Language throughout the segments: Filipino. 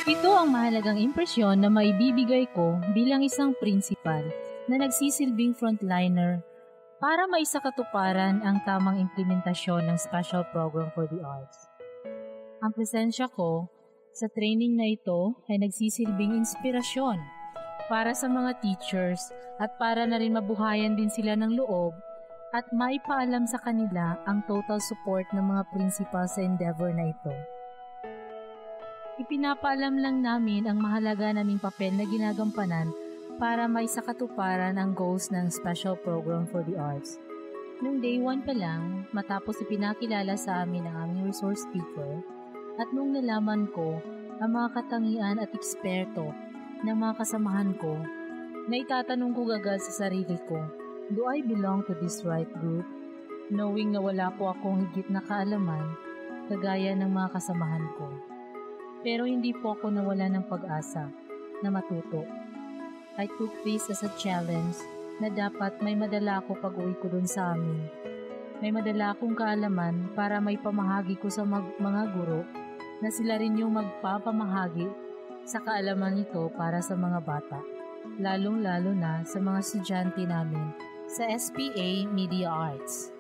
Ito ang mahalagang impresyon na maibibigay ko bilang isang principal na nagsisilbing frontliner para maisakatuparan ang tamang implementasyon ng Special Program for the Arts. Ang presensya ko sa training na ito ay nagsisilbing inspirasyon para sa mga teachers at para na rin mabuhayan din sila ng loob at maipaalam sa kanila ang total support ng mga principal sa endeavor na ito. Ipinapaalam lang namin ang mahalaga naming papel na ginagampanan para maisakatuparan ang goals ng Special Program for the Arts. Noong day 1 pa lang, matapos ipinakilala sa amin ang aming resource speaker, at nung nalaman ko ang mga katangian at eksperto ng mga kasamahan ko, na itatanong ko agad sa sarili ko, do I belong to this right group? Knowing na wala po akong higit na kaalaman, kagaya ng mga kasamahan ko. Pero hindi po ako nawala ng pag-asa na matuto. I took this as a challenge na dapat may madala ako pag-uwi ko dun sa amin. May madala akong kaalaman para may pamahagi ko sa mga guro na sila rin yung magpapamahagi sa kaalaman nito para sa mga bata, lalong-lalo na sa mga estudyante namin sa SPA Media Arts.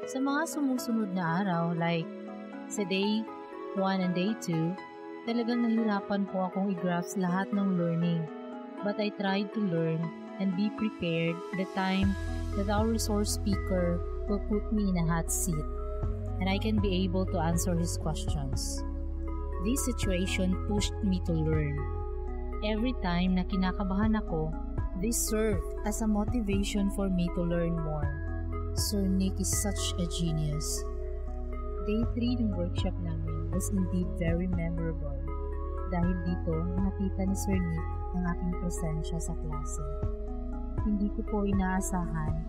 Sa mga sumusunod na araw like sa Day 1 and Day 2, talagang nahirapan po akong i-grasp lahat ng learning. But I tried to learn and be prepared the time that our resource speaker will put me in a hot seat and I can be able to answer his questions. This situation pushed me to learn. Every time na kinakabahan ako, this served as a motivation for me to learn more. Sir Nick is such a genius. Day 3 ng workshop namin was indeed very memorable. Dahil dito, nakita ni Sir Nick ang aking presensya sa klase. Hindi ko po inaasahan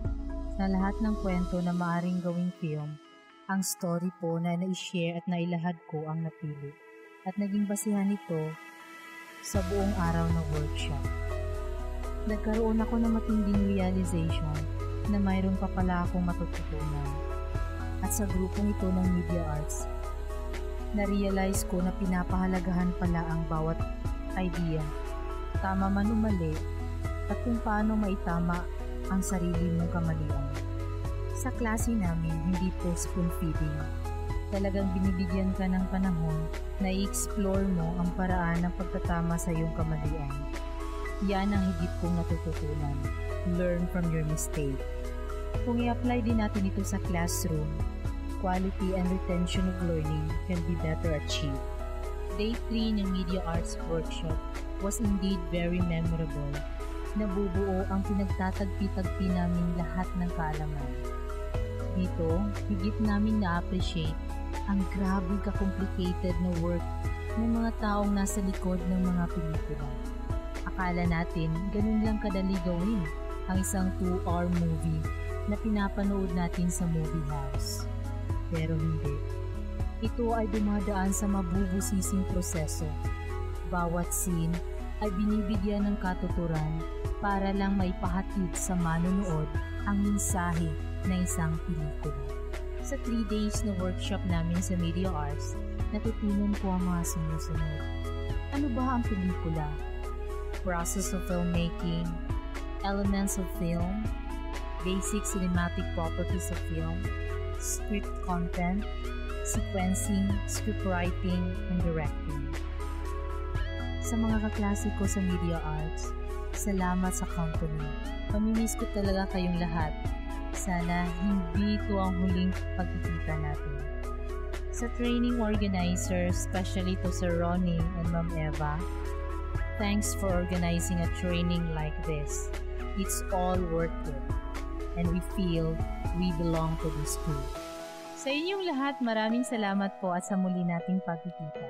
na lahat ng kwento na maaring gawing film, ang story po na na-share at nailahad ko ang napili. At naging basihan ito sa buong araw ng workshop. Nagkaroon ako ng matinding realization na mayroon pa pala akong matututunan. At sa grupong ito ng Media Arts, na-realize ko na pinapahalagahan pala ang bawat idea, tama man o mali, at kung paano maitama ang sarili mong kamalian. Sa klase namin, hindi po spoon feeding. Talagang binibigyan ka ng panahon na i-explore mo ang paraan ng pagtatama sa iyong kamalian. Yan ang higit kong natututunan. Learn from your mistake. Kung i-apply din natin ito sa classroom, quality and retention of learning can be better achieved. Day 3 ng Media Arts Workshop was indeed very memorable. Nabubuo ang pinagtatagpi-tagpi namin lahat ng kaalaman. Dito, higit namin na-appreciate ang grabe ka-complicated na work ng mga taong nasa likod ng mga pelikula. Akala natin ganun lang kadali gawin ang isang 2-hour movie na pinapanood natin sa movie house. Pero hindi. Ito ay dumadaan sa mabubusising proseso. Bawat scene ay binibigyan ng katuturan para lang maipahatid sa manonood ang mensahe ng isang pelikula. Sa 3 days na workshop namin sa Media Arts, natutunan ko ang mga sumusunod. Ano ba ang pelikula? Process of filmmaking, elements of film, basic cinematic properties of film, script content, sequencing, scriptwriting, and directing. Sa mga kaklase ko sa Media Arts, salamat sa company. Pamimiss ko talaga kayong lahat. Sana hindi ito ang huling pagkikita natin. Sa training organizer, especially to Sir Ronnie and Ma'am Eva, thanks for organizing a training like this. It's all worth it. And we feel we belong to this group. Sa inyong lahat, maraming salamat po at sa muli nating pagkikita.